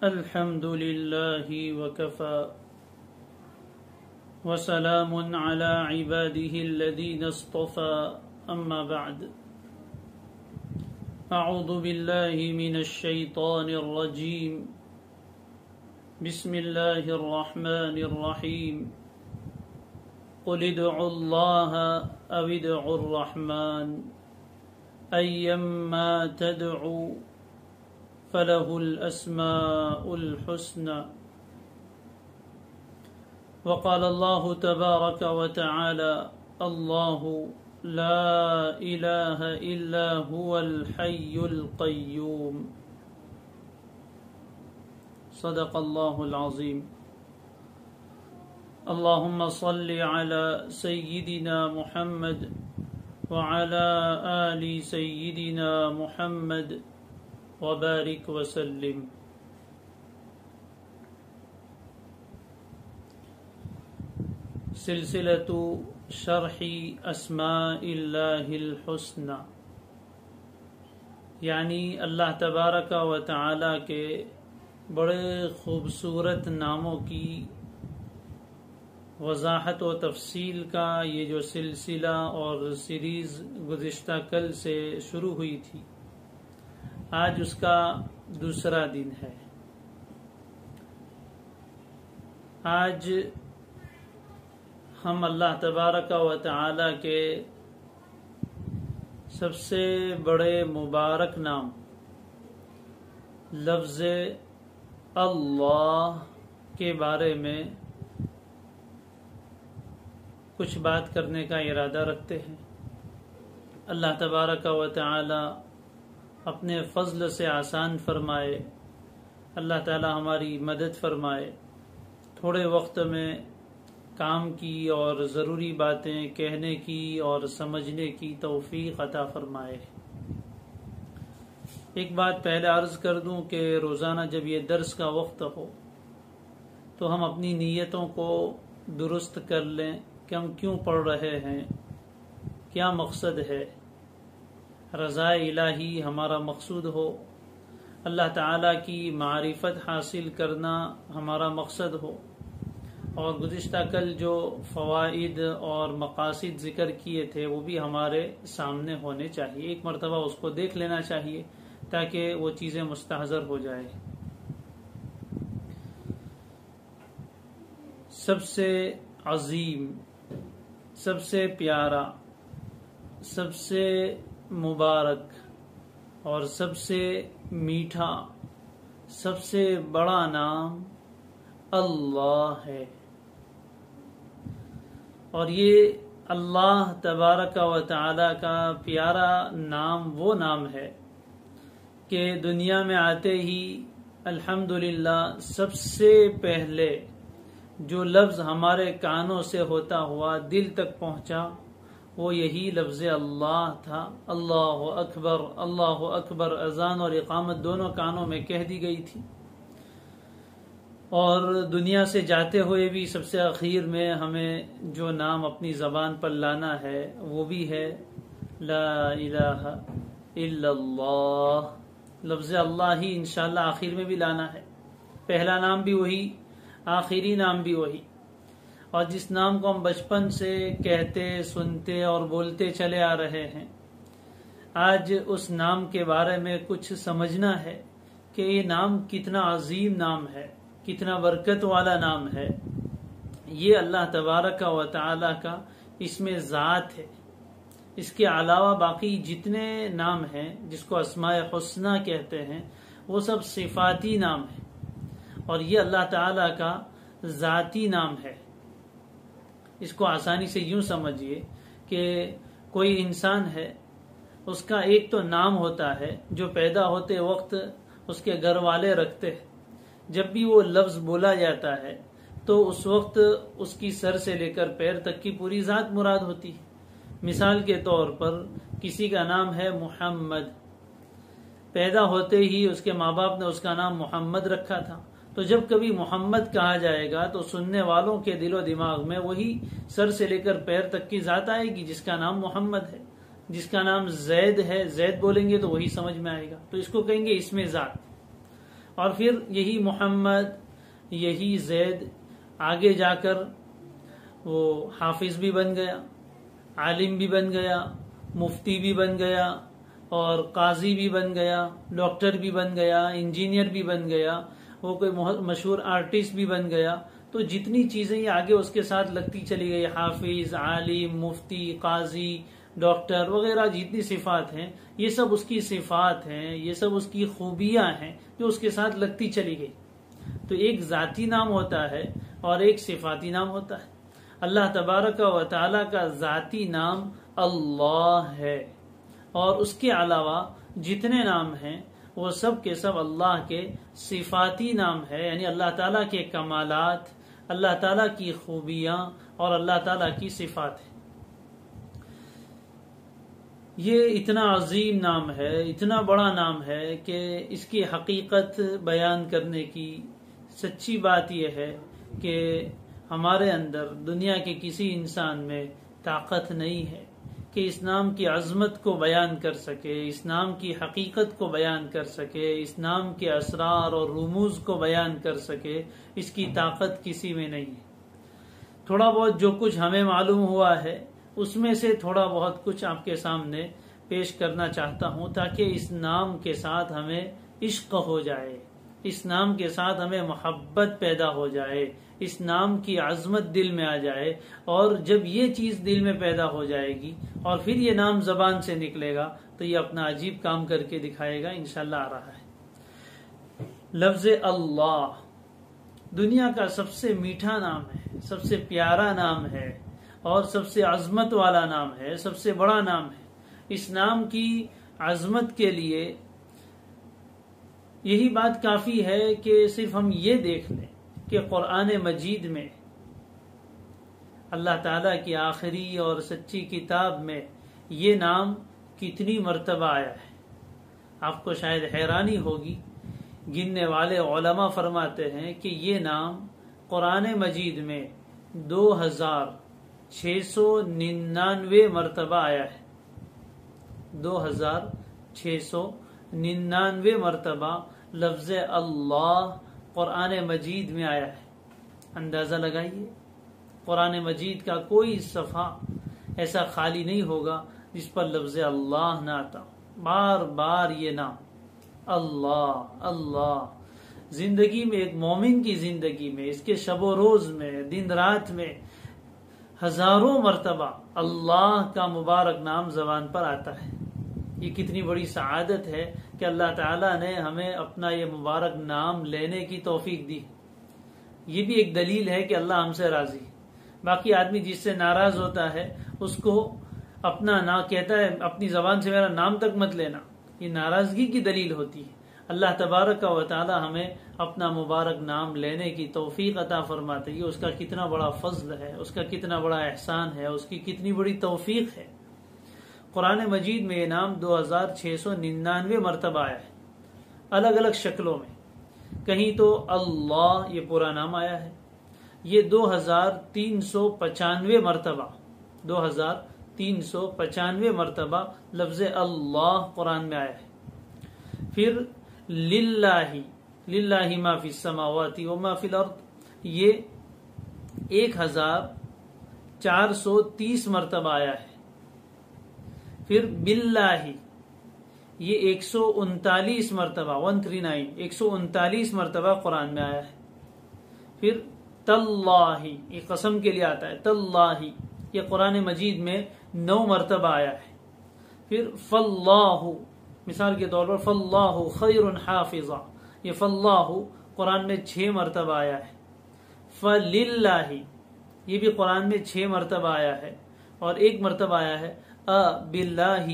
الحمد لله وكفى وسلام على عباده الذين اصطفى أما بعد أعوذ بالله من الشيطان الرجيم بسم الله الرحمن الرحيم قل ادعوا الله أو ادعوا الرحمن أيما تدعوا فله الأسماء الحسنى وقال الله تبارك وتعالى الله لا إله إلا هو الحي القيوم صدق الله العظيم اللهم صل على سيدنا محمد وعلى آل سيدنا محمد وبارك وسلم سلسلۃ شرح اسماء اللہ الحسنى، یعنی اللہ تبارک و تعالی کے بڑے خوبصورت ناموں کی وضاحت و تفصیل کا یہ جو سلسلہ اور سیریز گزشتہ کل سے شروع ہوئی تھی، آج اس کا دوسرا دن ہے۔ آج ہم اللہ تبارک و تعالی کے سب سے بڑے مبارک نام لفظ اللہ کے بارے میں کچھ بات کرنے کا ارادہ رکھتے ہیں۔ اللہ تبارک و تعالی اپنے فضل سے آسان فرمائے، اللہ تعالی ہماری مدد فرمائے، تھوڑے وقت میں کام کی اور ضروری باتیں کہنے کی اور سمجھنے کی توفیق عطا فرمائے۔ ایک بات پہلے عرض کر دوں کہ روزانہ جب یہ درس کا وقت ہو تو ہم اپنی نیتوں کو درست کر لیں کہ ہم کیوں پڑھ رہے ہیں، کیا مقصد ہے، رضا الہی ہمارا مقصود ہو، اللہ تعالیٰ کی معرفت حاصل کرنا ہمارا مقصد ہو، اور گزشتہ کل جو فوائد اور مقاصد ذکر کیے تھے وہ بھی ہمارے سامنے ہونے چاہیے، ایک مرتبہ اس کو دیکھ لینا چاہیے تاکہ وہ چیزیں مستحضر ہو جائے۔ سب سے عظیم، سب سے پیارا، سب سے مبارک اور سب سے میٹھا، سب سے بڑا نام اللہ ہے، اور یہ اللہ تبارک و تعالی کا پیارا نام وہ نام ہے کہ دنیا میں آتے ہی الحمدللہ سب سے پہلے جو لفظ ہمارے کانوں سے ہوتا ہوا دل تک پہنچا وہ یہی لفظ اللہ تھا۔ اللہ اکبر، اللہ اکبر، اذان اور اقامت دونوں کانوں میں کہہ دی گئی تھی، اور دنیا سے جاتے ہوئے بھی سب سے اخیر میں ہمیں جو نام اپنی زبان پر لانا ہے وہ بھی ہے لا الہ الا اللہ۔ لفظ اللہ ہی انشاءاللہ آخر میں بھی لانا ہے، پہلا نام بھی وہی، آخری نام بھی وہی، اور جس نام کو ہم بچپن سے کہتے، سنتے اور بولتے چلے آ رہے ہیں، آج اس نام کے بارے میں کچھ سمجھنا ہے کہ یہ نام کتنا عظیم نام ہے، کتنا برکت والا نام ہے۔ یہ اللہ تبارک و تعالی کا اس میں ذات ہے، اس کے علاوہ باقی جتنے نام ہیں جس کو اسماء حسنہ کہتے ہیں وہ سب صفاتی نام ہیں، اور یہ اللہ تعالی کا ذاتی نام ہے۔ اس کو آسانی سے یوں سمجھیے کہ کوئی انسان ہے، اس کا ایک تو نام ہوتا ہے جو پیدا ہوتے وقت اس کے گھر والے رکھتے ہیں، جب بھی وہ لفظ بولا جاتا ہے تو اس وقت اس کی سر سے لے کر پیر تک کی پوری ذات مراد ہوتی ہے۔ مثال کے طور پر کسی کا نام ہے محمد، پیدا ہوتے ہی اس کے ماں باپ نے اس کا نام محمد رکھا تھا، تو جب کبھی محمد کہا جائے گا تو سننے والوں کے دل و دماغ میں وہی سر سے لے کر پیر تک کی ذات آئے گی جس کا نام محمد ہے۔ جس کا نام زید ہے، زید بولیں گے تو وہی سمجھ میں آئے گا، تو اس کو کہیں گے اسم ذات۔ اور پھر یہی محمد، یہی زید آگے جا کر وہ حافظ بھی بن گیا، عالم بھی بن گیا، مفتی بھی بن گیا، اور قاضی بھی بن گیا، ڈاکٹر بھی بن گیا، انجینئر بھی بن گیا، وہ کوئی مشہور آرٹسٹ بھی بن گیا. تو جتنی چیزیں یہ آگے اس کے ساتھ لگتی چلی گئی، حافظ، عالم، مفتی، قاضی، ڈاکٹر وغیرہ جتنی صفات ہیں، یہ سب اس کی صفات ہیں، یہ سب اس کی خوبیاں ہیں جو اس کے ساتھ لگتی چلی گئی. تو ایک ذاتی نام ہوتا ہے اور ایک صفاتی نام ہوتا ہے. اللہ تبارک و تعالی کا ذاتی نام اللہ ہے، اور اس کے علاوہ جتنے نام ہیں وہ سب کے سب اللہ کے صفاتی نام ہے، یعنی اللہ تعالیٰ کے کمالات، اللہ تعالیٰ کی خوبیاں اور اللہ تعالیٰ کی صفات ہیں. یہ اتنا عظیم نام ہے، اتنا بڑا نام ہے کہ اس کی حقیقت بیان کرنے کی سچی بات یہ ہے کہ ہمارے اندر دنیا کے کسی انسان میں طاقت نہیں ہے کہ اس نام کی عظمت کو بیان کر سکے، اس نام کی حقیقت کو بیان کر سکے، اس نام کے اسرار اور رموز کو بیان کر سکے. اس کی طاقت کسی میں نہیں ہے. تھوڑا بہت جو کچھ ہمیں معلوم ہوا ہے اس میں سے تھوڑا بہت کچھ آپ کے سامنے پیش کرنا چاہتا ہوں تاکہ اس نام کے ساتھ ہمیں عشق ہو جائے، اس نام کے ساتھ ہمیں محبت پیدا ہو جائے، اس نام کی عظمت دل میں آ جائے. اور جب یہ چیز دل میں پیدا ہو جائے گی اور پھر یہ نام زبان سے نکلے گا تو یہ اپنا عجیب کام کر کے دکھائے گا. انشاءاللہ آ رہا ہے. لفظ اللہ دنیا کا سب سے میٹھا نام ہے، سب سے پیارا نام ہے اور سب سے عظمت والا نام ہے، سب سے بڑا نام ہے. اس نام کی عظمت کے لیے یہی بات کافی ہے کہ صرف ہم یہ دیکھ لیں کہ قرآن مجید میں اللہ تعالیٰ کی آخری اور سچی کتاب میں یہ نام کتنی مرتبہ آیا ہے. آپ کو شاید حیرانی ہوگی، گننے والے علماء فرماتے ہیں کہ یہ نام قرآن مجید میں 2699 مرتبہ آیا ہے. 2699 مرتبہ لفظ اللہ قرآن مجید میں آیا ہے. اندازہ لگائیے، قرآن مجید کا کوئی صفحہ ایسا خالی نہیں ہوگا جس پر لفظ اللہ نہ آتا. بار بار یہ نام اللہ اللہ زندگی میں، ایک مومن کی زندگی میں، اس کے شب و روز میں، دن رات میں ہزاروں مرتبہ اللہ کا مبارک نام زبان پر آتا ہے. یہ کتنی بڑی سعادت ہے کہ اللہ تعالیٰ نے ہمیں اپنا یہ مبارک نام لینے کی توفیق دی. یہ بھی ایک دلیل ہے کہ اللہ ہم سے راضی. باقی آدمی جس سے ناراض ہوتا ہے اس کو اپنا نام کہتا ہے اپنی زبان سے میرا نام تک مت لینا، یہ ناراضگی کی دلیل ہوتی ہے. اللہ تبارک و تعالی ہمیں اپنا مبارک نام لینے کی توفیق عطا فرماتے. یہ اس کا کتنا بڑا فضل ہے، اس کا کتنا بڑا احسان ہے، اس کی کتنی بڑی توفیق ہے. قرآن مجید میں یہ نام 2699 مرتبہ آیا ہے، الگ الگ شکلوں میں. کہیں تو اللہ یہ پورا نام آیا ہے. یہ 2395 مرتبہ 2395 مرتبہ لفظ اللہ قرآن میں آیا ہے. پھر للہ ما فی السماوات و ما فی الارض یہ 1430 مرتبہ آیا ہے. پھر باللہ یہ 139 مرتبہ 139 مرتبہ قرآن میں آیا ہے. پھر تاللہ یہ قسم کے لیے آتا ہے، تاللہ یہ قرآن مجید میں 9 مرتبہ آیا ہے. پھر فاللہ مثال کے طور پر فاللہ خیر حافظا، یہ فاللہ قرآن میں 6 مرتبہ آیا ہے. فللہ یہ بھی قرآن میں 6 مرتبہ آیا ہے. اور 1 مرتبہ آیا ہے باللہ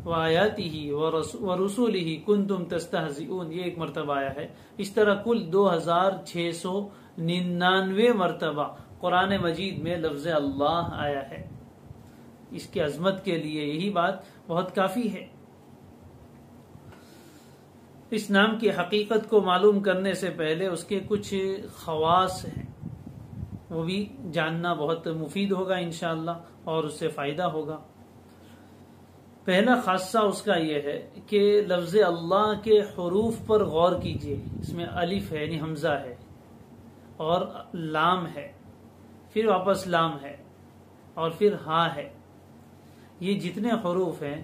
وآیاتہ ورسولہ کنتم تستہزئون، یہ 1 مرتبہ آیا ہے. اس طرح کل 2699 مرتبہ قرآن مجید میں لفظ اللہ آیا ہے. اس کی عظمت کے لیے یہی بات بہت کافی ہے. اس نام کی حقیقت کو معلوم کرنے سے پہلے اس کے کچھ خواص ہیں، وہ بھی جاننا بہت مفید ہوگا انشاءاللہ اور اس سے فائدہ ہوگا. پہلا خاصہ اس کا یہ ہے کہ لفظ اللہ کے حروف پر غور کیجئے. اس میں الف ہے یعنی حمزہ ہے اور لام ہے، پھر واپس لام ہے اور پھر ہا ہے. یہ جتنے حروف ہیں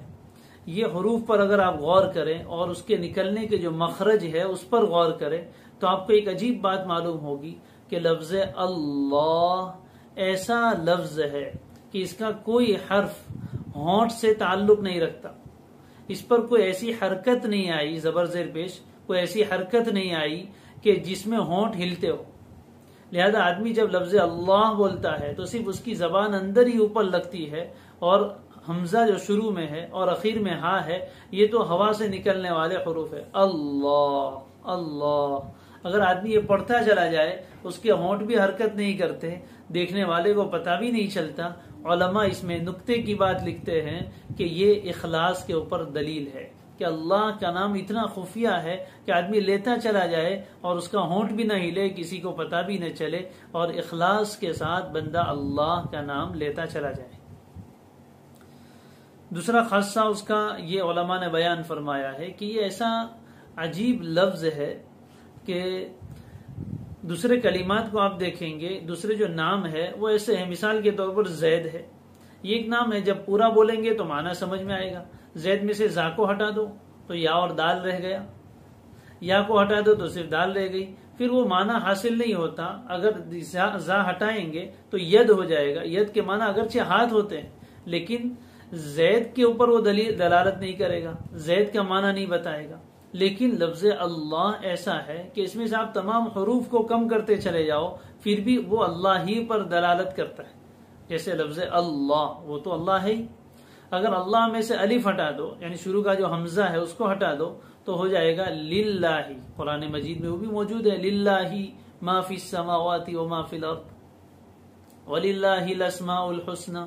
یہ حروف پر اگر آپ غور کریں اور اس کے نکلنے کے جو مخرج ہے اس پر غور کریں تو آپ کو ایک عجیب بات معلوم ہوگی کہ لفظ اللہ ایسا لفظ ہے کہ اس کا کوئی حرف ہونٹ سے تعلق نہیں رکھتا. اس پر کوئی ایسی حرکت نہیں آئی، زبر زیر پیش کوئی ایسی حرکت نہیں آئی کہ جس میں ہونٹ ہلتے ہو. لہذا آدمی جب لفظ اللہ بولتا ہے تو صرف اس کی زبان اندر ہی اوپر لگتی ہے، اور حمزہ جو شروع میں ہے اور اخیر میں ہا ہے یہ تو ہوا سے نکلنے والے حروف ہے. اللہ اللہ. اگر آدمی یہ پڑھتا چلا جائے اس کے ہونٹ بھی حرکت نہیں کرتے، دیکھنے والے کو پتہ بھی نہیں چلتا. علماء اس میں نکتے کی بات لکھتے ہیں کہ یہ اخلاص کے اوپر دلیل ہے کہ اللہ کا نام اتنا خفیہ ہے کہ آدمی لیتا چلا جائے اور اس کا ہونٹ بھی نہ ہلے، کسی کو پتہ بھی نہ چلے، اور اخلاص کے ساتھ بندہ اللہ کا نام لیتا چلا جائے. دوسرا خاصہ اس کا یہ علماء نے بیان فرمایا ہے کہ یہ ایسا عجیب لفظ ہے کہ دوسرے کلمات کو آپ دیکھیں گے، دوسرے جو نام ہے وہ ایسے ہیں. مثال کے طور پر زید ہے، یہ ایک نام ہے، جب پورا بولیں گے تو معنی سمجھ میں آئے گا. زید میں سے زا کو ہٹا دو تو یا اور دال رہ گیا، یا کو ہٹا دو تو صرف دال رہ گئی، پھر وہ معنی حاصل نہیں ہوتا. اگر زا ہٹائیں گے تو ید ہو جائے گا. ید کے معنی اگرچہ ہاتھ ہوتے ہیں لیکن زید کے اوپر وہ دلالت نہیں کرے گا، زید کا معنی نہیں بتائے گا. لیکن لفظ اللہ ایسا ہے کہ اس میں سے آپ تمام حروف کو کم کرتے چلے جاؤ پھر بھی وہ اللہ ہی پر دلالت کرتا ہے. جیسے لفظ اللہ وہ تو اللہ ہے ہی، اگر اللہ میں سے الف ہٹا دو یعنی شروع کا جو حمزہ ہے اس کو ہٹا دو تو ہو جائے گا للہ. قرآن مجید میں وہ بھی موجود ہے، للہ ما فی السماوات وما فی الارض وللہ الاسماء الحسنی.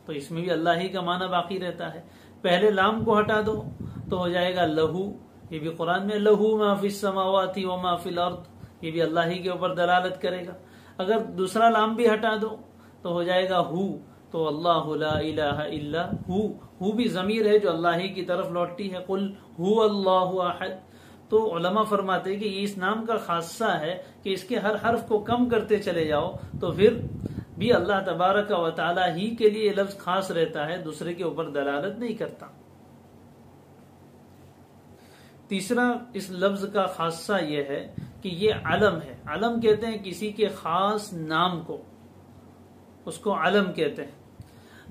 تو اس میں بھی اللہ ہی کا معنی باقی رہتا ہے. پہلے لام کو ہٹا دو تو ہو جائے گا لہو، یہ بھی قرآن میں لہو ما فی السماوات وما فی الارض، یہ بھی اللہ ہی کے اوپر دلالت کرے گا. اگر دوسرا لام بھی ہٹا دو تو ہو جائے گا ہو، تو اللہ لا الہ الا ہو بھی ضمیر ہے جو اللہ ہی کی طرف لوٹتی ہے. قل هو اللہ احد. تو علماء فرماتے ہیں کہ یہ اس نام کا خاصہ ہے کہ اس کے ہر حرف کو کم کرتے چلے جاؤ تو پھر بھی اللہ تبارک و تعالی ہی کے لیے یہ لفظ خاص رہتا ہے، دوسرے کے اوپر دلالت نہیں کرتا. تیسرا اس لفظ کا خاصہ یہ ہے کہ یہ علم ہے. علم کہتے ہیں کسی کے خاص نام کو، اس کو علم کہتے ہیں.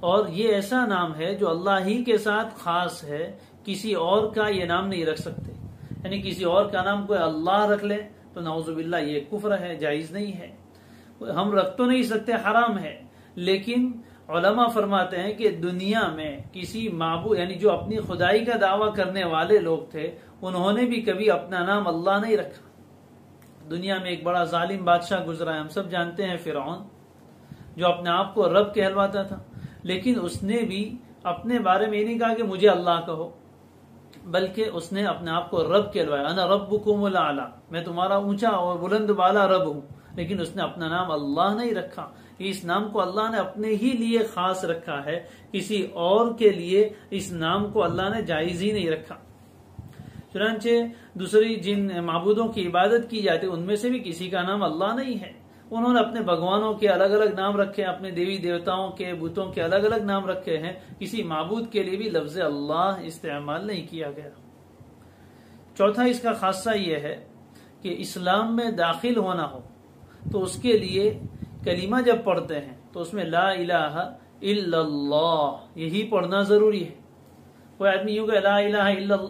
اور یہ ایسا نام ہے جو اللہ ہی کے ساتھ خاص ہے، کسی اور کا یہ نام نہیں رکھ سکتے. یعنی کسی اور کا نام کوئی اللہ رکھ لے تو نعوذ باللہ یہ کفر ہے، جائز نہیں ہے. ہم رکھ تو نہیں سکتے، حرام ہے. لیکن علماء فرماتے ہیں کہ دنیا میں کسی معبود یعنی جو اپنی خدائی کا دعویٰ کرنے والے لوگ تھے انہوں نے بھی کبھی اپنا نام اللہ نہیں رکھا. دنیا میں ایک بڑا ظالم بادشاہ گزرا ہے، ہم سب جانتے ہیں، فرعون، جو اپنے آپ کو رب کہلواتا تھا. لیکن اس نے بھی اپنے بارے میں یہ نہیں کہا کہ مجھے اللہ کہو، بلکہ اس نے اپنے آپ کو رب کہلوایا، انا ربکم الاعلی، میں تمہارا اونچا اور بلند بالا رب ہوں. لیکن اس نے اپنا نام اللہ نہیں رکھا. اس نام کو اللہ نے اپنے ہی لیے خاص رکھا ہے، کسی اور کے لیے اس نام کو اللہ نے جائز ہی نہیں رکھا. چنانچہ دوسری جن معبودوں کی عبادت کی جاتی ان میں سے بھی کسی کا نام اللہ نہیں ہے. انہوں نے اپنے بھگوانوں کے الگ الگ نام رکھے ہیں، اپنے دیوی دیوتاؤں کے بتوں کے الگ الگ نام رکھے ہیں. کسی معبود کے لیے بھی لفظ اللہ استعمال نہیں کیا گیا. چوتھا اس کا خاصہ یہ ہے کہ اسلام میں داخل ہونا ہو تو اس کے لیے کلمہ جب پڑھتے ہیں تو اس میں لا الہ الا اللہ یہی پڑھنا ضروری ہے. کوئی آدمی یوں کہ لا الہ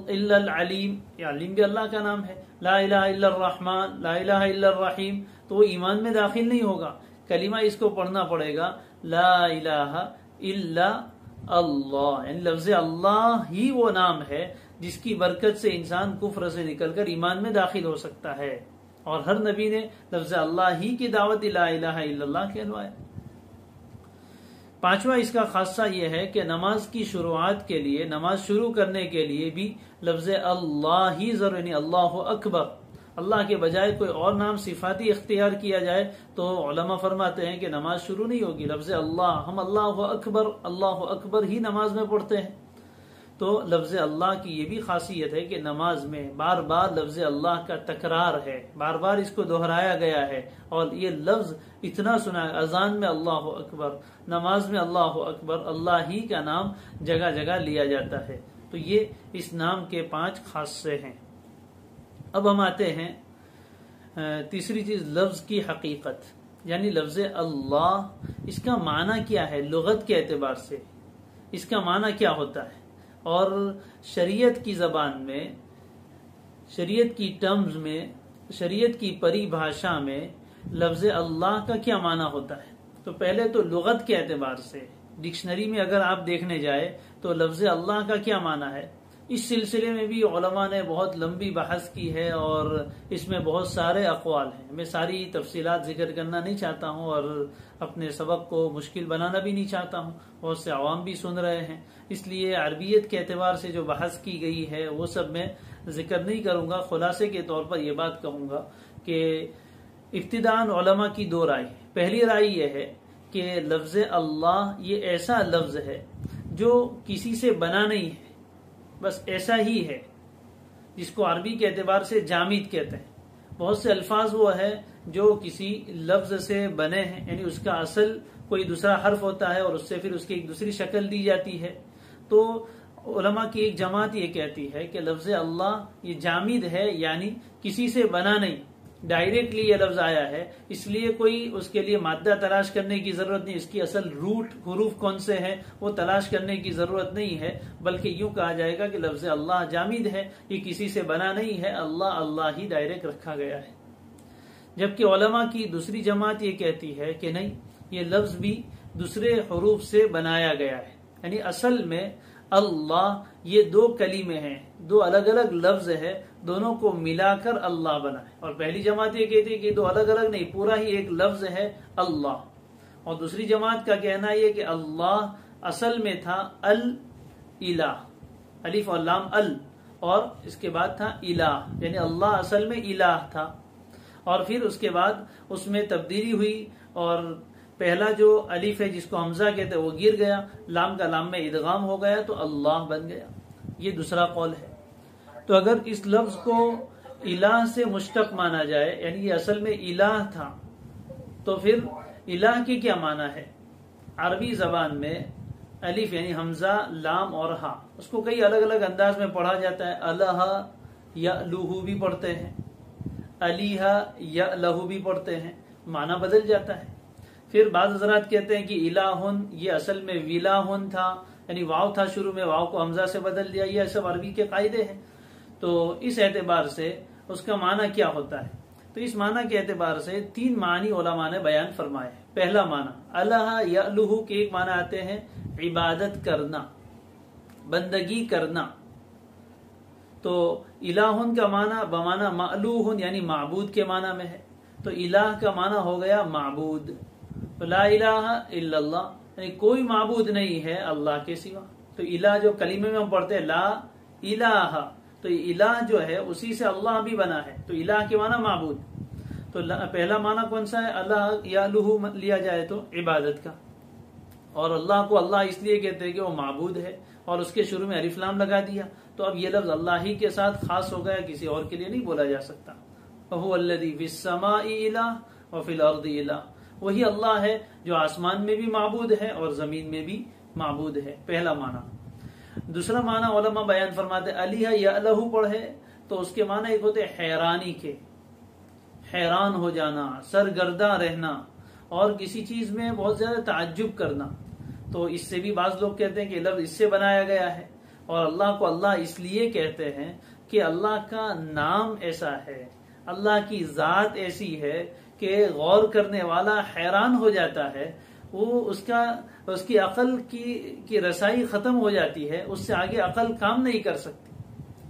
الا العلیم، یہ علیم بھی اللہ کا نام ہے، لا الہ الا الرحمن، لا الہ الا الرحیم، تو وہ ایمان میں داخل نہیں ہوگا. کلمہ اس کو پڑھنا پڑے گا لا الہ الا اللہ، یعنی لفظ اللہ ہی وہ نام ہے جس کی برکت سے انسان کفر سے نکل کر ایمان میں داخل ہو سکتا ہے. اور ہر نبی نے لفظ اللہ ہی کی دعوت لا الہ الا اللہ کہلوایا. پانچواں اس کا خاصہ یہ ہے کہ نماز کی شروعات کے لیے، نماز شروع کرنے کے لیے بھی لفظ اللہ ہی ضرور، یعنی اللہ اکبر، اللہ کے بجائے کوئی اور نام صفاتی اختیار کیا جائے تو علماء فرماتے ہیں کہ نماز شروع نہیں ہوگی. لفظ اللہ، ہم اللہ اکبر ہی نماز میں پڑھتے ہیں. تو لفظ اللہ کی یہ بھی خاصیت ہے کہ نماز میں بار بار لفظ اللہ کا تکرار ہے، بار بار اس کو دہرایا گیا ہے، اور یہ لفظ اتنا سنا ہے، اذان میں اللہ اکبر، نماز میں اللہ اکبر، اللہ ہی کا نام جگہ جگہ لیا جاتا ہے۔ تو یہ اس نام کے 5 خاصے ہیں۔ اب ہم آتے ہیں تیسری چیز، لفظ کی حقیقت، یعنی لفظ اللہ اس کا معنی کیا ہے لغت کے اعتبار سے، اس کا معنی کیا ہوتا ہے، اور شریعت کی زبان میں، شریعت کی ٹرمز میں، شریعت کی پری بھاشا میں لفظ اللہ کا کیا معنی ہوتا ہے۔ تو پہلے تو لغت کے اعتبار سے ڈکشنری میں اگر آپ دیکھنے جائے تو لفظ اللہ کا کیا معنی ہے، اس سلسلے میں بھی علماء نے بہت لمبی بحث کی ہے اور اس میں بہت سارے اقوال ہیں۔ میں ساری تفصیلات ذکر کرنا نہیں چاہتا ہوں اور اپنے سبق کو مشکل بنانا بھی نہیں چاہتا ہوں، بہت سے عوام بھی سن رہے ہیں، اس لیے عربیت کے اعتبار سے جو بحث کی گئی ہے وہ سب میں ذکر نہیں کروں گا۔ خلاصے کے طور پر یہ بات کہوں گا کہ ابتداءً علماء کی 2 رائے۔ پہلی رائے یہ ہے کہ لفظ اللہ یہ ایسا لفظ ہے جو کسی سے بنا نہیں ہے، بس ایسا ہی ہے، جس کو عربی کے اعتبار سے جامد کہتے ہیں۔ بہت سے الفاظ وہ ہے جو کسی لفظ سے بنے ہیں، یعنی اس کا اصل کوئی دوسرا حرف ہوتا ہے اور اس سے پھر اس کی ایک دوسری شکل دی جاتی ہے۔ تو علماء کی ایک جماعت یہ کہتی ہے کہ لفظ اللہ یہ جامد ہے، یعنی کسی سے بنا نہیں، ڈائریکٹلی یہ لفظ آیا ہے، اس لیے کوئی اس کے لیے مادہ تلاش کرنے کی ضرورت نہیں، اس کی اصل روٹ حروف کون سے ہیں وہ تلاش کرنے کی ضرورت نہیں ہے، بلکہ یوں کہا جائے گا کہ لفظ اللہ جامد ہے، یہ کسی سے بنا نہیں ہے، اللہ اللہ ہی ڈائریکٹ رکھا گیا ہے۔ جبکہ علماء کی دوسری جماعت یہ کہتی ہے کہ نہیں، یہ لفظ بھی دوسرے حروف سے بنایا گیا ہے، یعنی اصل میں اللہ یہ 2 کلمے ہیں، 2 الگ الگ لفظ ہے، دونوں کو ملا کر اللہ بنا ہے۔ اور پہلی جماعت یہ کہتی ہے کہ 2 الگ الگ نہیں، پورا ہی ایک لفظ ہے اللہ۔ اور دوسری جماعت کا کہنا یہ کہ اللہ اصل میں تھا الہ، الف اور لام اور اس کے بعد تھا الہ، یعنی اللہ اصل میں الہ تھا، اور پھر اس کے بعد اس میں تبدیلی ہوئی اور پہلا جو الف ہے جس کو حمزہ کہتے ہیں وہ گر گیا، لام کا لام میں ادغام ہو گیا تو اللہ بن گیا۔ یہ دوسرا قول ہے۔ تو اگر اس لفظ کو الہ سے مشتق مانا جائے، یعنی یہ اصل میں الہ تھا، تو پھر الہ کی کیا معنی ہے؟ عربی زبان میں الف یعنی حمزہ، لام اور ہا، اس کو کئی الگ الگ انداز میں پڑھا جاتا ہے۔ الہ یا لہو بھی پڑھتے ہیں، علیہ یا لہو بھی پڑھتے ہیں، معنی بدل جاتا ہے۔ پھر بعض حضرات کہتے ہیں کہ الہن یہ اصل میں ولاہن تھا، یعنی واو تھا شروع میں، واو کو حمزہ سے بدل دیا، یہ سب عربی کے قاعدے ہیں۔ تو اس اعتبار سے اس کا معنی کیا ہوتا ہے؟ تو اس معنی کے اعتبار سے 3 معنی علماء نے بیان فرمائے ہیں۔ پہلا معنی الہ یألہ کے ایک معنی آتے ہیں عبادت کرنا، بندگی کرنا۔ تو الہن کا معنی بمعنی مألوہ یعنی معبود کے معنی میں ہے، تو الہ کا معنی ہو گیا معبود۔ لا الہ الا اللہ یعنی کوئی معبود نہیں ہے اللہ کے سوا۔ تو الہ جو کلمے میں ہم پڑھتے ہیں لا الہ، تو الہ جو ہے اسی سے اللہ بھی بنا ہے، تو الہ کے معنی معبود۔ تو پہلا معنی کون سا ہے؟ اللہ یا لہو لیا جائے تو عبادت کا، اور اللہ کو اللہ اس لیے کہتے ہیں کہ وہ معبود ہے، اور اس کے شروع میں الف لام لگا دیا، تو اب یہ لفظ اللہ ہی کے ساتھ خاص ہو گیا، کسی اور کے لیے نہیں بولا جا سکتا۔ وَهُوَ الَّذِي فِي السَّمَاءِ إِلَٰهٌ وَفِي الْأَرْضِ إِلَٰهٌ، وہی اللہ ہے جو آسمان میں بھی معبود ہے اور زمین میں بھی معبود ہے، پہلا معنی۔ دوسرا معنی علماء بیان فرماتے علیہ یا الہ پڑھے تو اس کے معنی ایک ہوتے حیرانی کے، حیران ہو جانا، سرگرداں رہنا، اور کسی چیز میں بہت زیادہ تعجب کرنا۔ تو اس سے بھی بعض لوگ کہتے ہیں کہ لفظ اس سے بنایا گیا ہے، اور اللہ کو اللہ اس لیے کہتے ہیں کہ اللہ کا نام ایسا ہے، اللہ کی ذات ایسی ہے کہ غور کرنے والا حیران ہو جاتا ہے، وہ اس کی عقل کی رسائی ختم ہو جاتی ہے، اس سے آگے عقل کام نہیں کر سکتی۔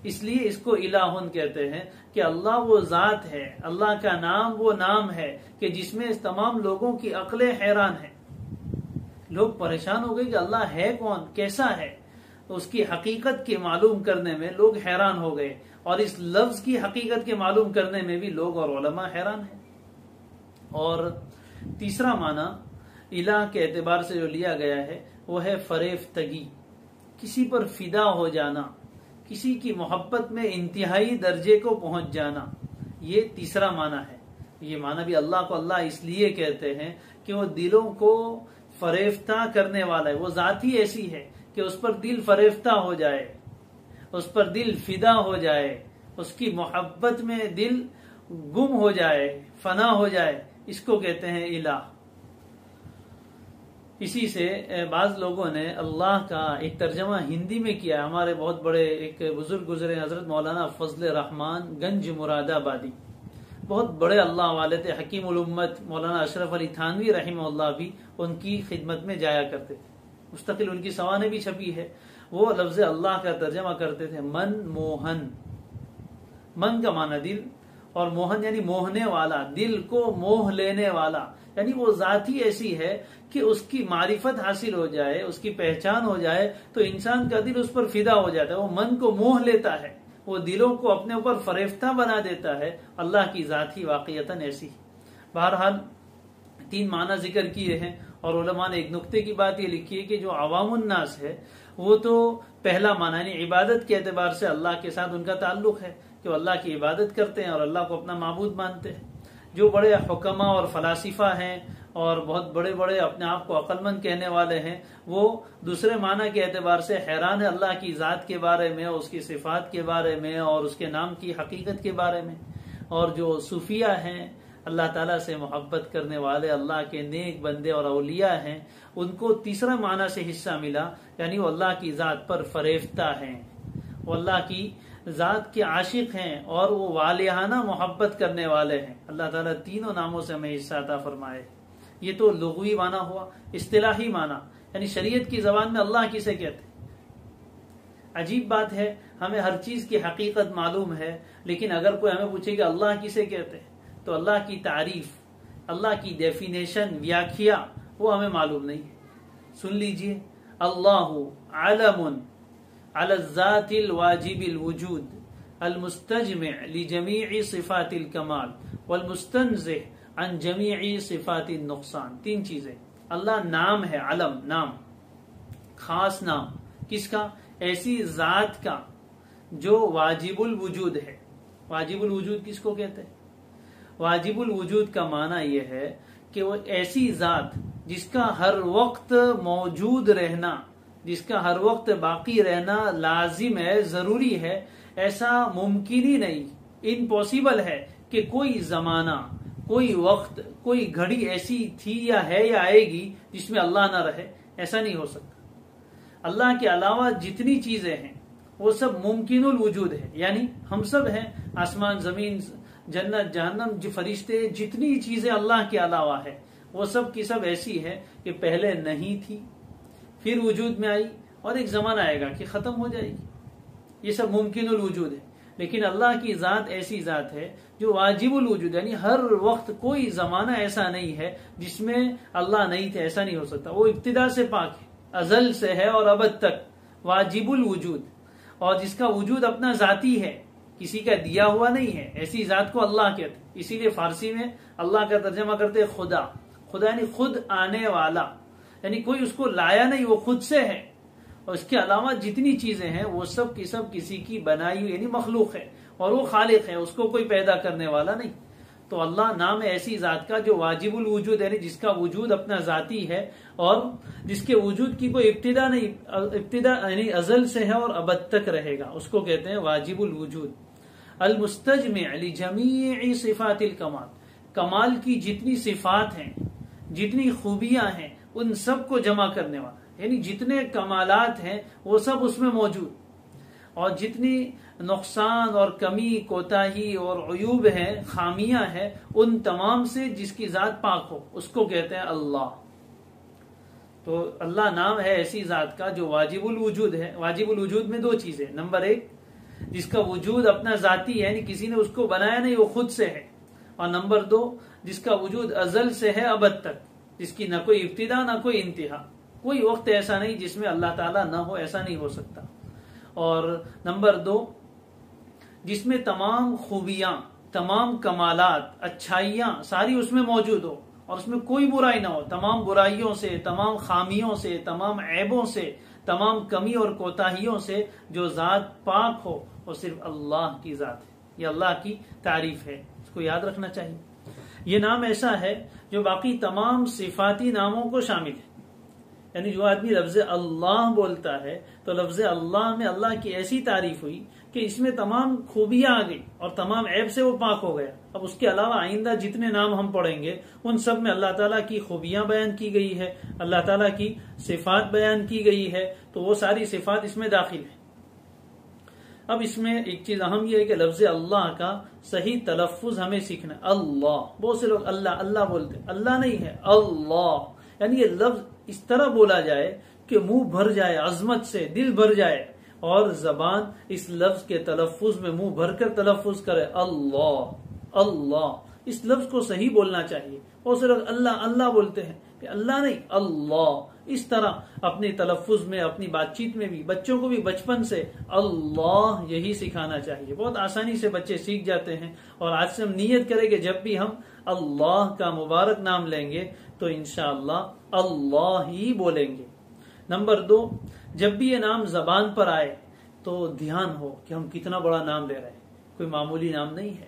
اس لیے اس کو الہن کہتے ہیں کہ اللہ وہ ذات ہے، اللہ کا نام وہ نام ہے کہ جس میں اس تمام لوگوں کی عقلیں حیران ہیں۔ لوگ پریشان ہو گئے کہ اللہ ہے کون، کیسا ہے، تو اس کی حقیقت کے معلوم کرنے میں لوگ حیران ہو گئے، اور اس لفظ کی حقیقت کے معلوم کرنے میں بھی لوگ اور علماء حیران ہیں۔ اور تیسرا معنی الہ کے اعتبار سے جو لیا گیا ہے وہ ہے فریفتگی، کسی پر فدا ہو جانا، کسی کی محبت میں انتہائی درجے کو پہنچ جانا، یہ تیسرا معنی ہے۔ یہ معنی بھی اللہ کو اللہ اس لیے کہتے ہیں کہ وہ دلوں کو فریفتہ کرنے والا ہے، وہ ذات ہی ایسی ہے کہ اس پر دل فریفتہ ہو جائے، اس پر دل فدا ہو جائے، اس کی محبت میں دل گم ہو جائے، فنا ہو جائے، اس کو کہتے ہیں الہ۔ اسی سے بعض لوگوں نے اللہ کا ایک ترجمہ ہندی میں کیا ہے۔ ہمارے بہت بڑے ایک بزرگ گزرے حضرت مولانا فضل رحمان گنج مراد آبادی، بہت بڑے اللہ والے تھے، حکیم الامت مولانا اشرف علی تھانوی رحمہ اللہ بھی ان کی خدمت میں جایا کرتے تھے، مستقل ان کی سوانح بھی چھپی ہے۔ وہ لفظ اللہ کا ترجمہ کرتے تھے من موہن، من کا معنی دل، اور موہن یعنی موہنے والا، دل کو موہ لینے والا، یعنی وہ ذات ہی ایسی ہے کہ اس کی معرفت حاصل ہو جائے، اس کی پہچان ہو جائے تو انسان کا دل اس پر فدا ہو جاتا ہے، وہ من کو موہ لیتا ہے، وہ دلوں کو اپنے اوپر فریفتہ بنا دیتا ہے۔ اللہ کی ذات ہی واقعتاً ایسی۔ بہرحال 3 معنی ذکر کیے ہیں، اور علماء نے ایک نقطے کی بات یہ لکھی ہے کہ جو عوام الناس ہے وہ تو پہلا معنی یعنی عبادت کے اعتبار سے اللہ کے ساتھ ان کا تعلق ہے کہ وہ اللہ کی عبادت کرتے ہیں اور اللہ کو اپنا معبود مانتے ہیں۔ جو بڑے حکما اور فلاسفہ ہیں اور بہت بڑے بڑے اپنے آپ کو عقل مند کہنے والے ہیں، وہ دوسرے معنی کے اعتبار سے حیران ہے اللہ کی ذات کے بارے میں، اس کی صفات کے بارے میں اور اس کے نام کی حقیقت کے بارے میں۔ اور جو صوفیہ ہیں، اللہ تعالیٰ سے محبت کرنے والے، اللہ کے نیک بندے اور اولیاء ہیں، ان کو تیسرا معنی سے حصہ ملا، یعنی وہ اللہ کی ذات پر فریفتہ ہیں، وہ اللہ کی ذات کے عاشق ہیں اور وہ والہانہ محبت کرنے والے ہیں۔ اللہ تعالیٰ تینوں ناموں سے ہمیں حصہ عطا فرمائے۔ یہ تو لغوی معنی ہوا۔ اصطلاحی معنی یعنی شریعت کی زبان میں اللہ کسے کہتے ہیں؟ عجیب بات ہے، ہمیں ہر چیز کی حقیقت معلوم ہے، لیکن اگر کوئی ہمیں پوچھے کہ اللہ کسے کہتے ہیں تو اللہ کی تعریف، اللہ کی ڈیفینیشن، ویاکھیا وہ ہمیں معلوم نہیں ہے۔ سن لیجئے، اللہ علم علی الذات الواجب الوجود المستجمع لجمیع صفات الکمال والمستنزہ عن جمیع صفات النقصان۔ 3 چیزیں۔ اللہ نام ہے، علم نام، خاص نام، کس کا؟ ایسی ذات کا جو واجب الوجود ہے۔ واجب الوجود کس کو کہتے ہیں؟ واجب الوجود کا معنی یہ ہے کہ وہ ایسی ذات جس کا ہر وقت موجود رہنا، جس کا ہر وقت باقی رہنا لازم ہے، ضروری ہے۔ ایسا ممکن ہی نہیں، امپاسبل ہے کہ کوئی زمانہ، کوئی وقت، کوئی گھڑی ایسی تھی یا ہے یا آئے گی جس میں اللہ نہ رہے، ایسا نہیں ہو سکتا۔ اللہ کے علاوہ جتنی چیزیں ہیں وہ سب ممکن الوجود ہے، یعنی ہم سب ہیں، آسمان زمین جنت جہنم، جو فرشتے، جتنی چیزیں اللہ کے علاوہ ہے وہ سب کی سب ایسی ہے کہ پہلے نہیں تھی، پھر وجود میں آئی، اور ایک زمانہ آئے گا کہ ختم ہو جائے گی۔ یہ سب ممکن الوجود ہے، لیکن اللہ کی ذات ایسی ذات ہے جو واجب الوجود، یعنی ہر وقت کوئی زمانہ ایسا نہیں ہے جس میں اللہ نہیں تھے، ایسا نہیں ہو سکتا۔ وہ ابتدا سے پاک ہے، ازل سے ہے اور ابد تک، واجب الوجود، اور جس کا وجود اپنا ذاتی ہے، کسی کا دیا ہوا نہیں ہے، ایسی ذات کو اللہ کہتے ہیں۔ اسی لیے فارسی میں اللہ کا ترجمہ کرتے خدا، خدا یعنی خود آنے والا، یعنی کوئی اس کو لایا نہیں، وہ خود سے ہے، اور اس کے علاوہ جتنی چیزیں ہیں وہ سب کی سب کسی کی بنائی ہوئی یعنی مخلوق ہے، اور وہ خالق ہے، اس کو کوئی پیدا کرنے والا نہیں۔ تو اللہ نام ہے ایسی ذات کا جو واجب الوجود یعنی جس کا وجود اپنا ذاتی ہے اور جس کے وجود کی کوئی ابتدا نہیں، ابتدا یعنی ازل سے ہے اور ابد تک رہے گا، اس کو کہتے ہیں واجب الوجود۔ المستجمع لجمیع صفات الکمال، کمال کی جتنی صفات ہیں، جتنی خوبیاں ہیں، ان سب کو جمع کرنے والا، یعنی جتنے کمالات ہیں وہ سب اس میں موجود، اور جتنی نقصان اور کمی، کوتاہی اور عیوب ہیں، خامیاں ہیں، ان تمام سے جس کی ذات پاک ہو اس کو کہتے ہیں اللہ۔ تو اللہ نام ہے ایسی ذات کا جو واجب الوجود ہے۔ واجب الوجود میں 2 چیزیں، نمبر 1 جس کا وجود اپنا ذاتی ہے، یعنی کسی نے اس کو بنایا نہیں، وہ خود سے ہے، اور نمبر 2 جس کا وجود ازل سے ہے ابد تک، جس کی نہ کوئی ابتدا نہ کوئی انتہا، کوئی وقت ایسا نہیں جس میں اللہ تعالیٰ نہ ہو، ایسا نہیں ہو سکتا۔ اور نمبر 2 جس میں تمام خوبیاں، تمام کمالات، اچھائیاں ساری اس میں موجود ہو اور اس میں کوئی برائی نہ ہو، تمام برائیوں سے، تمام خامیوں سے، تمام عیبوں سے تمام کمی اور کوتاہیوں سے جو ذات پاک ہو وہ صرف اللہ کی ذات ہے، یہ اللہ کی تعریف ہے، اس کو یاد رکھنا چاہیے۔ یہ نام ایسا ہے جو باقی تمام صفاتی ناموں کو شامل ہے، یعنی جو آدمی لفظ اللہ بولتا ہے تو لفظ اللہ میں اللہ کی ایسی تعریف ہوئی کہ اس میں تمام خوبیاں آ گئی اور تمام عیب سے وہ پاک ہو گیا۔ اب اس کے علاوہ آئندہ جتنے نام ہم پڑھیں گے ان سب میں اللہ تعالیٰ کی خوبیاں بیان کی گئی ہے، اللہ تعالیٰ کی صفات بیان کی گئی ہے، تو وہ ساری صفات اس میں داخل ہے۔ اب اس میں ایک چیز اہم یہ ہے کہ لفظ اللہ کا صحیح تلفظ ہمیں سیکھنا ہے۔ اللہ، بہت سے لوگ اللہ اللہ بولتے ہیں، اللہ نہیں ہے، اللہ، یعنی یہ لفظ اس طرح بولا جائے کہ منہ بھر جائے، عظمت سے دل بھر جائے، اور زبان اس لفظ کے تلفظ میں منہ بھر کر تلفظ کرے، اللہ اللہ، اس لفظ کو صحیح بولنا چاہیے۔ بہت سے لوگ اللہ اللہ بولتے ہیں کہ اللہ نہیں، اللہ، اس طرح اپنی تلفظ میں، اپنی بات چیت میں بھی بچوں کو بھی بچپن سے اللہ یہی سکھانا چاہیے۔ بہت آسانی سے بچے سیکھ جاتے ہیں، اور آج سے ہم نیت کریں کہ جب بھی ہم اللہ کا مبارک نام لیں گے تو انشاءاللہ اللہ ہی بولیں گے۔ نمبر 2، جب بھی یہ نام زبان پر آئے تو دھیان ہو کہ ہم کتنا بڑا نام لے رہے ہیں، کوئی معمولی نام نہیں ہے،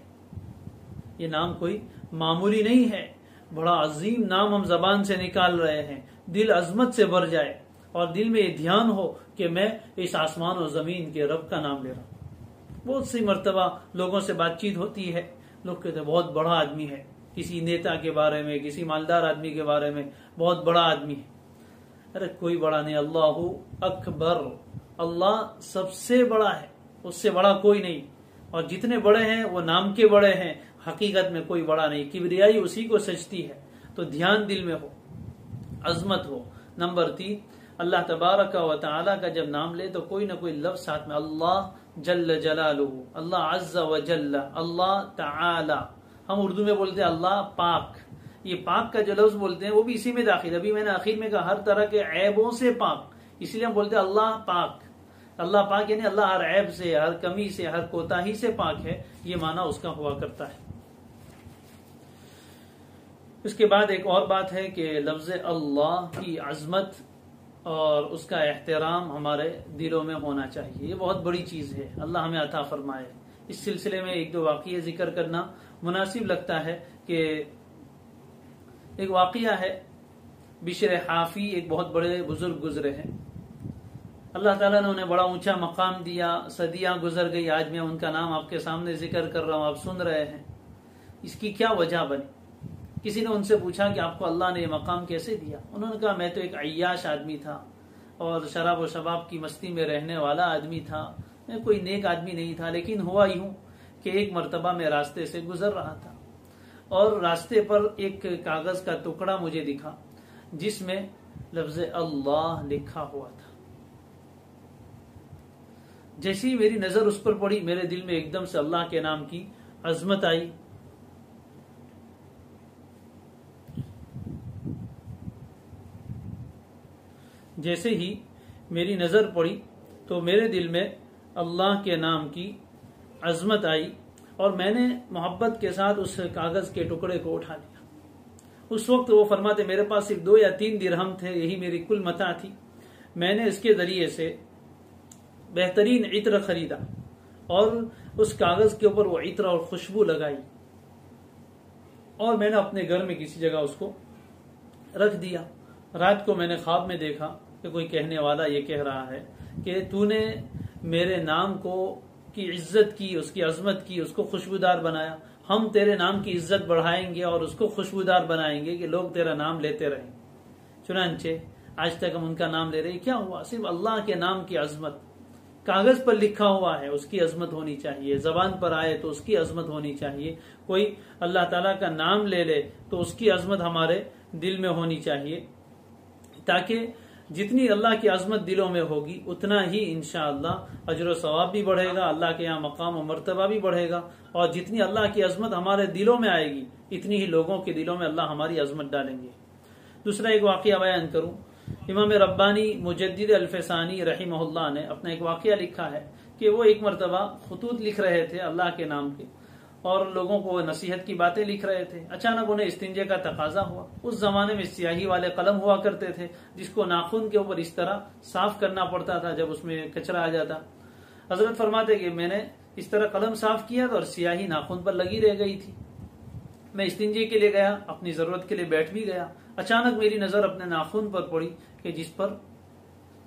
یہ نام کوئی معمولی نہیں ہے، بڑا عظیم نام ہم زبان سے نکال رہے ہیں، دل عظمت سے بھر جائے اور دل میں یہ دھیان ہو کہ میں اس آسمان و زمین کے رب کا نام لے رہا ہوں۔ بہت سی مرتبہ لوگوں سے بات چیت ہوتی ہے، لوگ کہتے ہیں بہت بڑا آدمی ہے، کسی نیتا کے بارے میں، کسی مالدار آدمی کے بارے میں، بہت بڑا آدمی ہے۔ ارے کوئی بڑا نہیں، اللہ اکبر، اللہ سب سے بڑا ہے، اس سے بڑا کوئی نہیں، اور جتنے بڑے ہیں وہ نام کے بڑے ہیں، حقیقت میں کوئی بڑا نہیں، کبریائی اسی کو سجتی ہے۔ تو دھیان دل میں ہو، عظمت ہو۔ نمبر 3، اللہ تبارک و تعالی کا جب نام لے تو کوئی نہ کوئی لفظ ساتھ میں، اللہ جل جلالہ، اللہ عز و جل، اللہ تعالی۔ ہم اردو میں بولتے ہیں اللہ پاک، یہ پاک کا جو لفظ بولتے ہیں وہ بھی اسی میں داخل ہے۔ ابھی میں نے آخر میں کہا ہر طرح کے عیبوں سے پاک، اس لیے ہم بولتے ہیں اللہ پاک۔ اللہ پاک یعنی اللہ ہر عیب سے، ہر کمی سے، ہر کوتاہی سے پاک ہے، یہ معنی اس کا ہوا کرتا ہے۔ اس کے بعد ایک اور بات ہے کہ لفظ اللہ کی عظمت اور اس کا احترام ہمارے دلوں میں ہونا چاہیے، یہ بہت بڑی چیز ہے، اللہ ہمیں عطا فرمائے۔ اس سلسلے میں ایک دو واقعے ذکر کرنا مناسب لگتا ہے کہ ایک واقعہ ہے، بشر حافی ایک بہت بڑے بزرگ گزرے ہیں، اللہ تعالیٰ نے انہیں بڑا اونچا مقام دیا، صدیاں گزر گئی، آج میں ان کا نام آپ کے سامنے ذکر کر رہا ہوں، آپ سن رہے ہیں۔ اس کی کیا وجہ بنی؟ کسی نے ان سے پوچھا کہ آپ کو اللہ نے یہ مقام کیسے دیا؟ انہوں نے کہا میں تو ایک عیاش آدمی تھا اور شراب و شباب کی مستی میں رہنے والا آدمی تھا، میں کوئی نیک آدمی نہیں تھا، لیکن ہوا یوں کہ ایک مرتبہ میں راستے سے گزر رہا تھا اور راستے پر ایک کاغذ کا ٹکڑا مجھے دکھا جس میں لفظ اللہ لکھا ہوا تھا۔ جیسی میری نظر اس پر پڑی، میرے دل میں ایک دم سے اللہ کے نام کی عظمت آئی۔ جیسے ہی میری نظر پڑی تو میرے دل میں اللہ کے نام کی عظمت آئی اور میں نے محبت کے ساتھ اس کاغذ کے ٹکڑے کو اٹھا لیا۔ اس وقت وہ فرماتے میرے پاس صرف 2 یا 3 درہم تھے، یہی میری کل متاع تھی۔ میں نے اس کے ذریعے سے بہترین عطر خریدا اور اس کاغذ کے اوپر وہ عطر اور خوشبو لگائی اور میں نے اپنے گھر میں کسی جگہ اس کو رکھ دیا۔ رات کو میں نے خواب میں دیکھا کہ کوئی کہنے والا یہ کہہ رہا ہے کہ تو نے میرے نام کو کی عزت کی، اس کی عظمت کی، اس کو خوشبودار بنایا، ہم تیرے نام کی عزت بڑھائیں گے اور اس کو خوشبودار بنائیں گے کہ لوگ تیرا نام لیتے رہیں۔ چنانچہ آج تک ہم ان کا نام لے رہے ہیں۔ کیا ہوا؟ صرف اللہ کے نام کی عظمت، کاغذ پر لکھا ہوا ہے اس کی عظمت ہونی چاہیے، زبان پر آئے تو اس کی عظمت ہونی چاہیے، کوئی اللہ تعالیٰ کا نام لے لے تو اس کی عظمت ہمارے دل میں ہونی چاہیے، تاکہ جتنی اللہ کی عظمت دلوں میں ہوگی اتنا ہی انشاءاللہ اجر و ثواب بھی بڑھے گا، اللہ کے یہاں مقام و مرتبہ بھی بڑھے گا، اور جتنی اللہ کی عظمت ہمارے دلوں میں آئے گی اتنی ہی لوگوں کے دلوں میں اللہ ہماری عظمت ڈالیں گے۔ دوسرا ایک واقعہ بیان کروں، امام ربانی مجدد الفسانی رحمہ اللہ نے اپنا ایک واقعہ لکھا ہے کہ وہ ایک مرتبہ خطوط لکھ رہے تھے اللہ کے نام کے، اور لوگوں کو وہ نصیحت کی باتیں لکھ رہے تھے. اچانک انہیں استنجے کا تقاضا ہوا. اس زمانے میں سیاہی والے قلم ہوا کرتے تھے جس کو ناخن کے اوپر اس طرح صاف کرنا پڑتا تھا جب اس میں کچرا آ جاتا. حضرت فرماتے کہ میں نے اس طرح قلم صاف کیا اور سیاہی ناخن پر لگی رہ گئی تھی. میں استنجے کے لیے گیا, اپنی ضرورت کے لیے بیٹھ بھی گیا. اچانک میری نظر اپنے ناخن پر پڑی کہ جس پر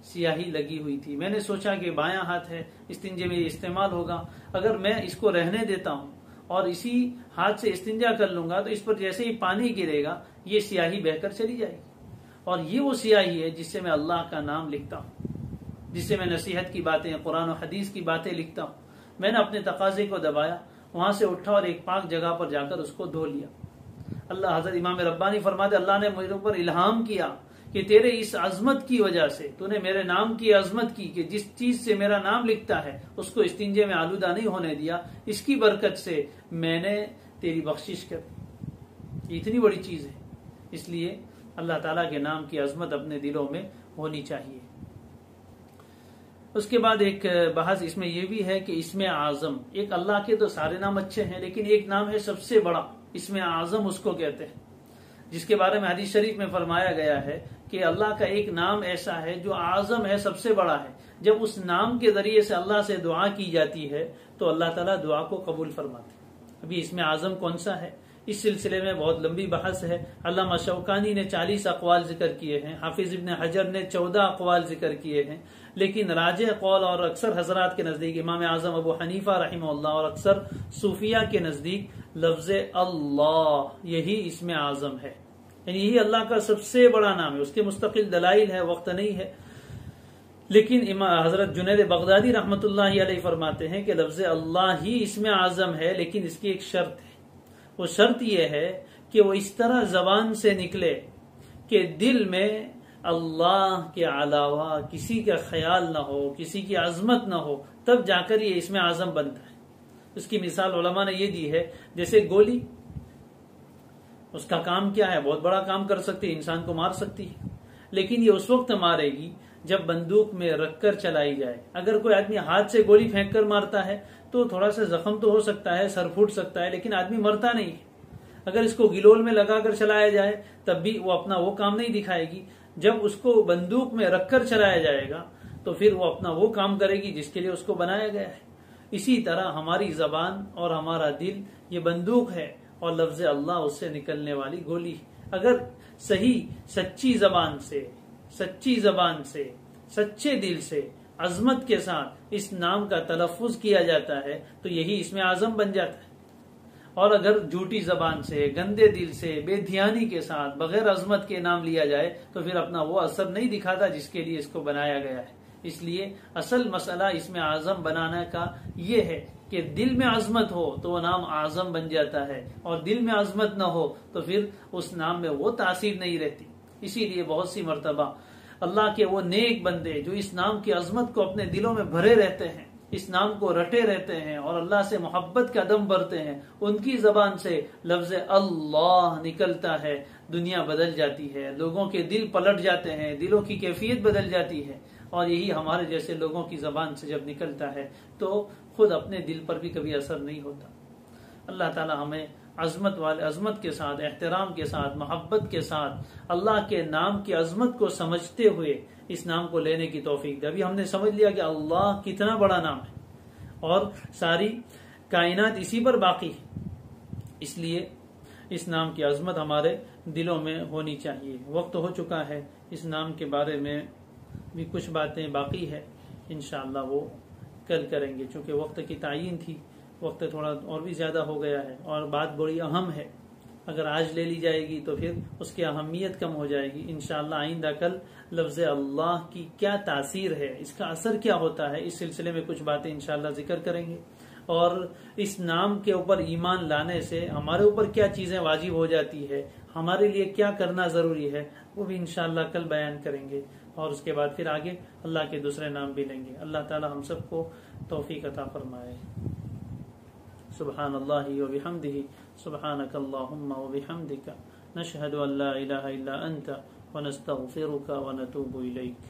سیاہی لگی ہوئی تھی. میں نے سوچا کہ بایاں ہاتھ ہے, استنجے میں یہ استعمال ہوگا, اگر میں اس کو رہنے دیتا ہوں اور اسی ہاتھ سے استنجا کر لوں گا تو اس پر جیسے ہی پانی گرے گا یہ سیاہی بہہ کر چلی جائے گی. اور یہ وہ سیاہی ہے جس سے میں اللہ کا نام لکھتا ہوں, جس سے میں نصیحت کی باتیں, قرآن و حدیث کی باتیں لکھتا ہوں. میں نے اپنے تقاضے کو دبایا, وہاں سے اٹھا اور ایک پاک جگہ پر جا کر اس کو دھو لیا. اللہ حضرت امام ربانی فرماتے اللہ نے میرے اوپر الہام کیا کہ تیرے اس عظمت کی وجہ سے تو نے میرے نام کی عظمت کی کہ جس چیز سے میرا نام لکھتا ہے اس کو استنجے میں آلودہ نہیں ہونے دیا, اس کی برکت سے میں نے تیری بخشش کر دی. اتنی بڑی چیز ہے, اس لیے اللہ تعالیٰ کے نام کی عظمت اپنے دلوں میں ہونی چاہیے. اس کے بعد ایک بحث اس میں یہ بھی ہے کہ اسم اعظم, ایک اللہ کے تو سارے نام اچھے ہیں لیکن ایک نام ہے سب سے بڑا, اسم اعظم اس کو کہتے ہیں, جس کے بارے میں حدیث شریف میں فرمایا گیا ہے کہ اللہ کا ایک نام ایسا ہے جو اعظم ہے, سب سے بڑا ہے. جب اس نام کے ذریعے سے اللہ سے دعا کی جاتی ہے تو اللہ تعالیٰ دعا کو قبول فرماتے ہیں. ابھی اسم اعظم کون سا ہے, اس سلسلے میں بہت لمبی بحث ہے. علامہ شوکانی نے 40 اقوال ذکر کیے ہیں, حافظ ابن حجر نے 14 اقوال ذکر کیے ہیں, لیکن راجح قول اور اکثر حضرات کے نزدیک, امام اعظم ابو حنیفہ رحمہ اللہ اور اکثر صوفیہ کے نزدیک لفظ اللہ یہی اسم اعظم ہے, یعنی یہی اللہ کا سب سے بڑا نام ہے. اس کے مستقل دلائل ہے, وقت نہیں ہے, لیکن حضرت جنید بغدادی رحمۃ اللہ علیہ فرماتے ہیں کہ لفظ اللہ ہی اسم اعظم ہے, لیکن اس کی ایک شرط ہے. وہ شرط یہ ہے کہ وہ اس طرح زبان سے نکلے کہ دل میں اللہ کے علاوہ کسی کا خیال نہ ہو, کسی کی عظمت نہ ہو, تب جا کر یہ اسم اعظم بنتا ہے. اس کی مثال علماء نے یہ دی ہے جیسے گولی, اس کا کام کیا ہے, بہت بڑا کام کر سکتی ہے, انسان کو مار سکتی ہے, لیکن یہ اس وقت مارے گی جب بندوق میں رکھ کر چلائی جائے. اگر کوئی آدمی ہاتھ سے گولی پھینک کر مارتا ہے تو تھوڑا سا زخم تو ہو سکتا ہے, سر پھوٹ سکتا ہے, لیکن آدمی مرتا نہیں ہے. اگر اس کو گلول میں لگا کر چلایا جائے تب بھی وہ اپنا وہ کام نہیں دکھائے گی. جب اس کو بندوق میں رکھ کر چلایا جائے گا تو پھر وہ اپنا وہ کام کرے گی جس کے لیے اس کو بنایا گیا ہے. اسی طرح ہماری زبان اور ہمارا دل یہ بندوق ہے اور لفظ اللہ اس سے نکلنے والی گولی. اگر صحیح سچی زبان سے سچے دل سے عظمت کے ساتھ اس نام کا تلفظ کیا جاتا ہے تو یہی اسم اعظم بن جاتا ہے. اور اگر جھوٹی زبان سے, گندے دل سے, بے دھیانی کے ساتھ, بغیر عظمت کے نام لیا جائے تو پھر اپنا وہ اثر نہیں دکھاتا جس کے لیے اس کو بنایا گیا ہے. اس لیے اصل مسئلہ اسم اعظم بنانے کا یہ ہے کہ دل میں عظمت ہو تو وہ نام اعظم بن جاتا ہے, اور دل میں عظمت نہ ہو تو پھر اس نام میں وہ تاثیر نہیں رہتی. اسی لیے بہت سی مرتبہ اللہ کے وہ نیک بندے جو اس نام کی عظمت کو اپنے دلوں میں بھرے رہتے ہیں, اس نام کو رٹے رہتے ہیں اور اللہ سے محبت کا دم بھرتے ہیں, ان کی زبان سے لفظ اللہ نکلتا ہے, دنیا بدل جاتی ہے, لوگوں کے دل پلٹ جاتے ہیں, دلوں کی کیفیت بدل جاتی ہے. اور یہی ہمارے جیسے لوگوں کی زبان سے جب نکلتا ہے تو خود اپنے دل پر بھی کبھی اثر نہیں ہوتا. اللہ تعالی ہمیں عظمت کے ساتھ, احترام کے ساتھ, محبت کے ساتھ اللہ کے نام کی عظمت کو سمجھتے ہوئے اس نام کو لینے کی توفیق دے. ابھی ہم نے سمجھ لیا کہ اللہ کتنا بڑا نام ہے اور ساری کائنات اسی پر باقی ہے, اس لیے اس نام کی عظمت ہمارے دلوں میں ہونی چاہیے. وقت ہو چکا ہے, اس نام کے بارے میں بھی کچھ باتیں باقی ہے, انشاءاللہ وہ کل کریں گے. چونکہ وقت کی تعین تھی, وقت تھوڑا اور بھی زیادہ ہو گیا ہے اور بات بڑی اہم ہے. اگر آج لے لی جائے گی تو پھر اس کی اہمیت کم ہو جائے گی. انشاءاللہ آئندہ کل لفظ اللہ کی کیا تاثیر ہے, اس کا اثر کیا ہوتا ہے, اس سلسلے میں کچھ باتیں انشاءاللہ ذکر کریں گے. اور اس نام کے اوپر ایمان لانے سے ہمارے اوپر کیا چیزیں واجب ہو جاتی ہے, ہمارے لیے کیا کرنا ضروری ہے, وہ بھی انشاءاللہ کل بیان کریں گے. اور اس کے بعد پھر آگے اللہ کے دوسرے نام بھی لیں گے. اللہ تعالی ہم سب کو توفیق عطا فرمائے. سبحان اللہ و بحمدہ, سبحانک اللہم و بحمدک, نشہد ان لا الہ الا انت ونستغفرک ونتوب الیک.